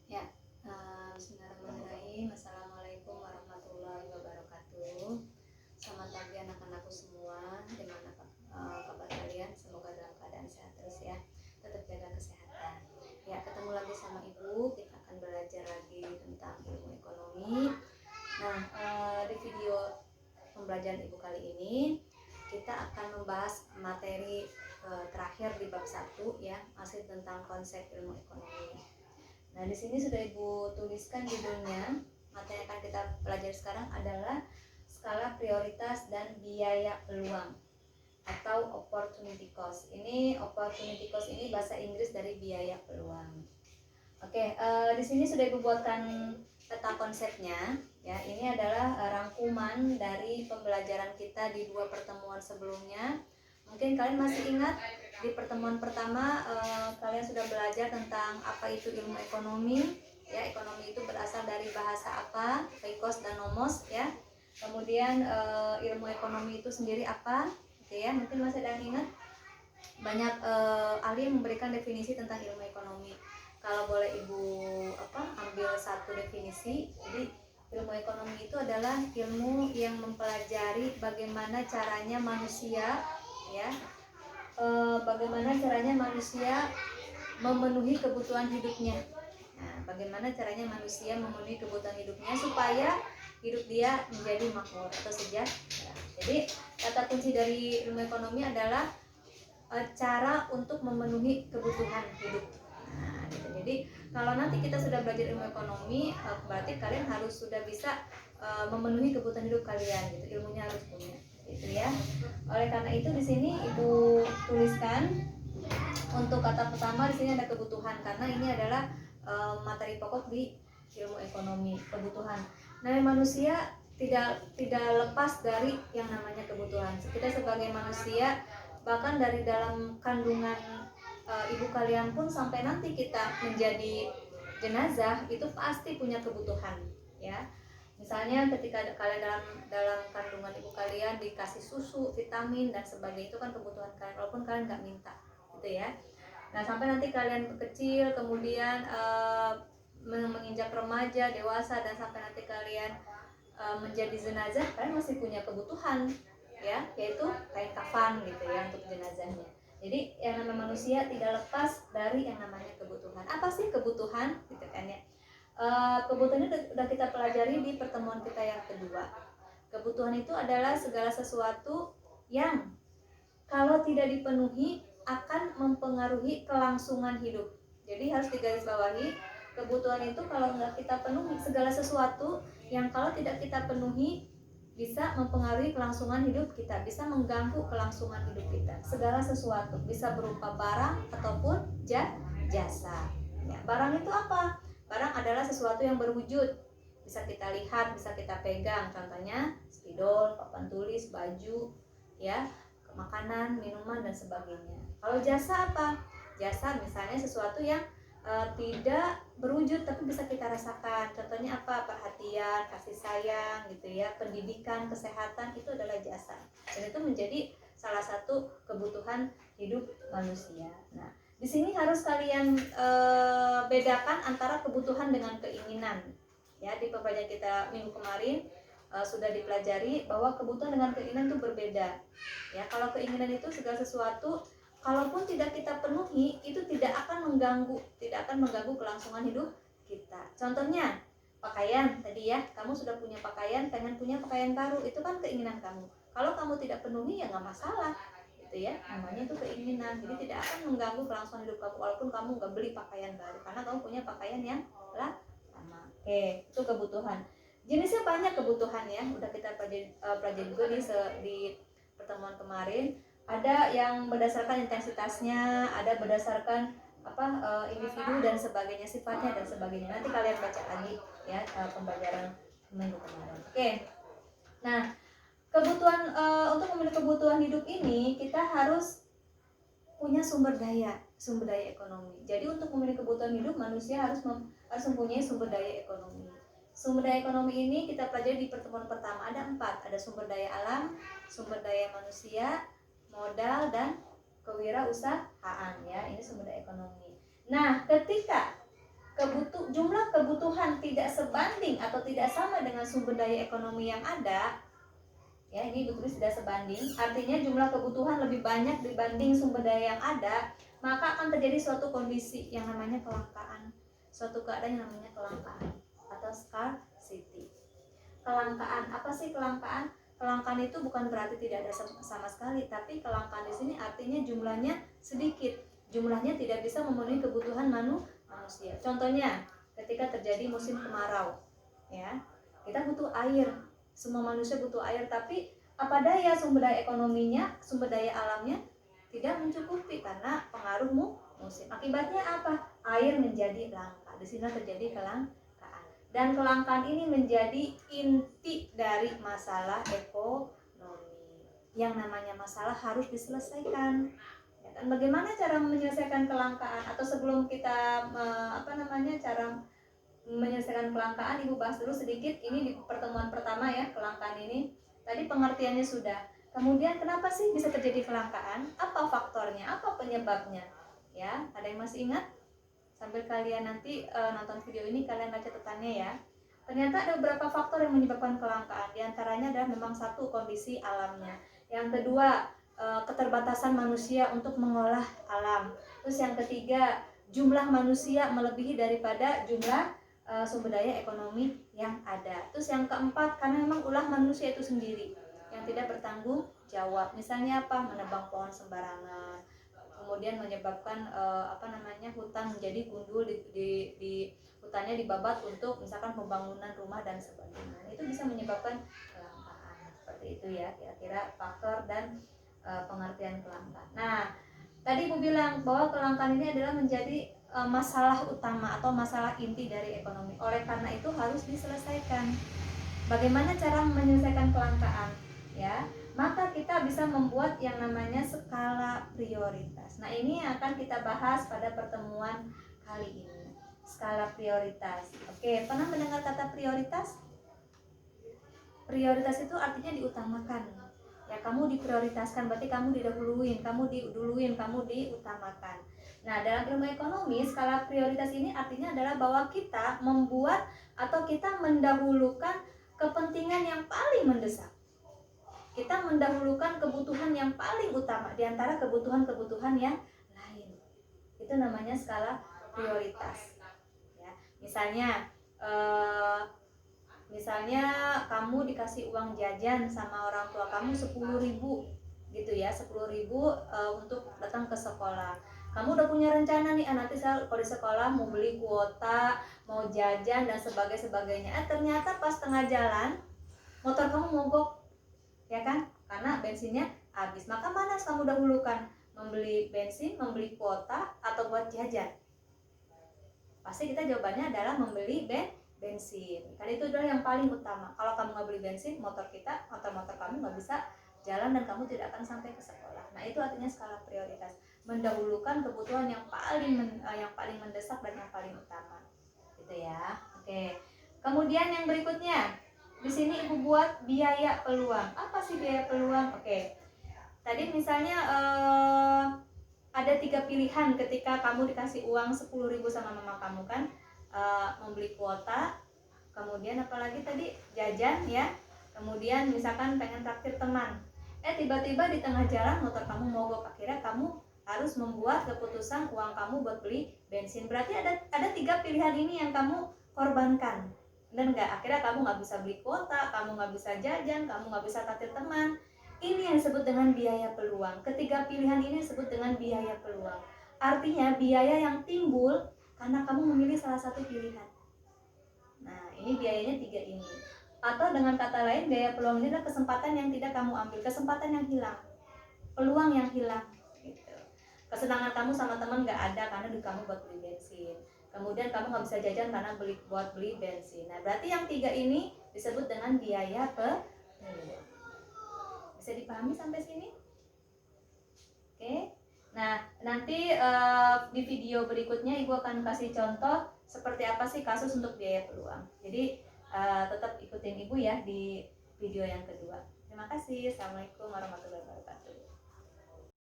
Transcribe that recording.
Ya, bismillahirrahmanirrahim. Assalamualaikum warahmatullahi wabarakatuh. Selamat pagi anak-anakku semua. Gimana kabar kalian? Semoga dalam keadaan sehat terus ya. Tetap jaga kesehatan. Ya, ketemu lagi sama Ibu. Kita akan belajar lagi tentang ilmu ekonomi. Nah, di video pembelajaran Ibu kali ini kita akan membahas materi terakhir di bab 1 ya, masih tentang konsep ilmu ekonomi. Nah, di sini sudah Ibu tuliskan judulnya. Materi yang akan kita pelajari sekarang adalah skala prioritas dan biaya peluang atau opportunity cost. Ini opportunity cost ini bahasa Inggris dari biaya peluang. Oke, di sini sudah Ibu buatkan peta konsepnya. Ya, ini adalah rangkuman dari pembelajaran kita di 2 pertemuan sebelumnya. Mungkin kalian masih ingat di pertemuan pertama kalian sudah belajar tentang apa itu ilmu ekonomi. Ya, ekonomi itu berasal dari bahasa apa? Oikos dan nomos ya. Kemudian ilmu ekonomi itu sendiri apa? Oke ya, mungkin masih ada yang ingat? Banyak ahli yang memberikan definisi tentang ilmu ekonomi. Kalau boleh Ibu ambil satu definisi, jadi ilmu ekonomi itu adalah ilmu yang mempelajari bagaimana caranya manusia ya, bagaimana caranya manusia memenuhi kebutuhan hidupnya. Nah, bagaimana caranya manusia memenuhi kebutuhan hidupnya supaya hidup dia menjadi makmur atau sejahtera. Jadi kata kunci dari ilmu ekonomi adalah cara untuk memenuhi kebutuhan hidup. Nah, gitu. Jadi kalau nanti kita sudah belajar ilmu ekonomi, berarti kalian harus sudah bisa memenuhi kebutuhan hidup kalian. Gitu. Ilmunya harus punya. Gitu ya. Oleh karena itu di sini Ibu tuliskan untuk kata pertama di sini ada kebutuhan, karena ini adalah materi pokok di ilmu ekonomi, kebutuhan. Nah, manusia tidak lepas dari yang namanya kebutuhan. Kita sebagai manusia, bahkan dari dalam kandungan ibu kalian pun sampai nanti kita menjadi jenazah itu pasti punya kebutuhan ya. Misalnya ketika kalian dalam kandungan ibu kalian dikasih susu, vitamin dan sebagainya, itu kan kebutuhan kalian walaupun kalian nggak minta gitu ya. Nah, sampai nanti kalian kecil kemudian menginjak remaja, dewasa, dan sampai nanti kalian menjadi jenazah, kalian masih punya kebutuhan ya, yaitu kain kafan gitu ya untuk jenazahnya. Jadi yang namanya manusia tidak lepas dari yang namanya kebutuhan. Apa sih kebutuhan gitu kan ya? Kebutuhan itu sudah kita pelajari di pertemuan kita yang kedua. Kebutuhan itu adalah segala sesuatu yang kalau tidak dipenuhi akan mempengaruhi kelangsungan hidup. Jadi harus digarisbawahi, kebutuhan itu kalau nggak kita penuhi, segala sesuatu yang kalau tidak kita penuhi bisa mempengaruhi kelangsungan hidup kita, bisa mengganggu kelangsungan hidup kita. Segala sesuatu bisa berupa barang ataupun jasa. Ya, barang itu apa? Barang adalah sesuatu yang berwujud, bisa kita lihat, bisa kita pegang. Contohnya spidol, papan tulis, baju, ya, makanan, minuman dan sebagainya. Kalau jasa apa? Jasa misalnya sesuatu yang tidak berwujud tapi bisa kita rasakan. Contohnya apa? Perhatian, kasih sayang gitu ya, pendidikan, kesehatan, itu adalah jasa. Dan itu menjadi salah satu kebutuhan hidup manusia. Nah, di sini harus kalian bedakan antara kebutuhan dengan keinginan. Ya, di pembelajaran kita minggu kemarin sudah dipelajari bahwa kebutuhan dengan keinginan itu berbeda. Ya, kalau keinginan itu segala sesuatu kalaupun tidak kita penuhi itu tidak akan mengganggu kelangsungan hidup kita. Contohnya pakaian tadi ya, kamu sudah punya pakaian, pengen punya pakaian baru, itu kan keinginan kamu. Kalau kamu tidak penuhi ya nggak masalah, gitu ya. Namanya itu keinginan, jadi tidak akan mengganggu kelangsungan hidup kamu walaupun kamu nggak beli pakaian baru karena kamu punya pakaian yang lama. Oke, itu kebutuhan. Jenisnya banyak kebutuhan ya, udah kita pelajari juga di pertemuan kemarin. Ada yang berdasarkan intensitasnya, ada berdasarkan individu dan sebagainya, sifatnya dan sebagainya. Nanti kalian baca lagi ya pembelajaran minggu kemarin. Oke. Nah, kebutuhan untuk memenuhi kebutuhan hidup ini kita harus punya sumber daya ekonomi. Jadi untuk memenuhi kebutuhan hidup manusia harus mempunyai sumber daya ekonomi. Sumber daya ekonomi ini kita pelajari di pertemuan pertama, ada 4, ada sumber daya alam, sumber daya manusia, modal, dan kewirausahaan ya. Ini sumber daya ekonomi. Nah, ketika tidak sebanding atau tidak sama dengan sumber daya ekonomi yang ada, ya ini Ibu tulis tidak sebanding, artinya jumlah kebutuhan lebih banyak dibanding sumber daya yang ada, maka akan terjadi suatu kondisi yang namanya kelangkaan, suatu keadaan yang namanya kelangkaan atau scarcity. Kelangkaan, apa sih kelangkaan? Kelangkaan itu bukan berarti tidak ada sama sekali, tapi kelangkaan di sini artinya jumlahnya sedikit, jumlahnya tidak bisa memenuhi kebutuhan manusia. Contohnya, ketika terjadi musim kemarau, ya kita butuh air, semua manusia butuh air, tapi apa daya sumber daya ekonominya, sumber daya alamnya tidak mencukupi karena pengaruh musim. Akibatnya apa? Air menjadi langka. Di sini terjadi kelangkaan. Dan kelangkaan ini menjadi inti dari masalah ekonomi. Yang namanya masalah harus diselesaikan. Ya, dan bagaimana cara menyelesaikan kelangkaan? Atau sebelum kita cara menyelesaikan kelangkaan, Ibu bahas dulu sedikit. Ini di pertemuan pertama ya, kelangkaan ini. Tadi pengertiannya sudah. Kemudian kenapa sih bisa terjadi kelangkaan? Apa faktornya? Apa penyebabnya? Ya, ada yang masih ingat? Sambil kalian nanti nonton video ini, kalian baca catatannya ya. Ternyata ada beberapa faktor yang menyebabkan kelangkaan. Di antaranya adalah memang satu, kondisi alamnya. Yang kedua, keterbatasan manusia untuk mengolah alam. Terus yang ketiga, jumlah manusia melebihi daripada jumlah sumber daya ekonomi yang ada. Terus yang keempat, karena memang ulah manusia itu sendiri yang tidak bertanggung jawab. Misalnya apa? Menebang pohon sembarangan, kemudian menyebabkan hutan menjadi gundul, di hutannya dibabat untuk misalkan pembangunan rumah dan sebagainya. Itu bisa menyebabkan kelangkaan. Seperti itu ya kira-kira faktor dan pengertian kelangkaan. Nah, tadi Ibu bilang bahwa kelangkaan ini adalah menjadi masalah utama atau masalah inti dari ekonomi. Oleh karena itu harus diselesaikan. Bagaimana cara menyelesaikan kelangkaan? Ya, maka kita bisa membuat yang namanya skala prioritas. Nah, ini akan kita bahas pada pertemuan kali ini. Skala prioritas. Oke, pernah mendengar kata prioritas? Prioritas itu artinya diutamakan. Ya, kamu diprioritaskan, berarti kamu didahuluin, kamu diutamakan. Nah, dalam ilmu ekonomi, skala prioritas ini artinya adalah bahwa kita membuat atau kita mendahulukan kepentingan yang paling mendesak. Kita mendahulukan kebutuhan yang paling utama di antara kebutuhan-kebutuhan yang lain. Itu namanya skala prioritas. Ya, misalnya kamu dikasih uang jajan sama orang tua kamu 10.000 gitu ya, 10.000 untuk datang ke sekolah. Kamu udah punya rencana nih, nanti saya kalau di sekolah mau beli kuota, mau jajan dan sebagainya. Ternyata pas tengah jalan motor kamu mogok, ya kan? Karena bensinnya habis. Maka mana kamu dahulukan? Membeli bensin, membeli kuota, atau buat jajan? Pasti kita jawabannya adalah membeli bensin. Karena itu adalah yang paling utama. Kalau kamu nggak beli bensin, motor kamu nggak bisa jalan dan kamu tidak akan sampai ke sekolah. Nah, itu artinya skala prioritas. Mendahulukan kebutuhan yang paling mendesak dan yang paling utama. Gitu ya. Oke. Kemudian yang berikutnya, di sini Ibu buat biaya peluang. Apa sih biaya peluang? Oke. Tadi misalnya ada 3 pilihan ketika kamu dikasih uang 10.000 sama mama kamu kan, membeli kuota, kemudian apalagi tadi jajan ya, kemudian misalkan pengen traktir teman. Tiba-tiba di tengah jalan motor kamu mogok, akhirnya kamu harus membuat keputusan uang kamu buat beli bensin. Berarti ada 3 pilihan ini yang kamu korbankan. Dan akhirnya kamu nggak bisa beli kuota, kamu nggak bisa jajan, kamu nggak bisa traktir teman. Ini yang disebut dengan biaya peluang. Ketiga pilihan ini disebut dengan biaya peluang. Artinya biaya yang timbul karena kamu memilih salah satu pilihan. Nah, ini biayanya 3 ini. Atau dengan kata lain, biaya peluang ini adalah kesempatan yang tidak kamu ambil, kesempatan yang hilang, peluang yang hilang gitu. Kesenangan kamu sama teman nggak ada karena duit kamu buat beli bensin. Kemudian kamu nggak bisa jajan karena buat beli bensin. Nah, berarti yang 3 ini disebut dengan biaya peluang. Bisa dipahami sampai sini? Oke. Nah, nanti di video berikutnya Ibu akan kasih contoh seperti apa sih kasus untuk biaya peluang. Jadi tetap ikutin Ibu ya di video yang kedua. Terima kasih. Assalamualaikum warahmatullahi wabarakatuh.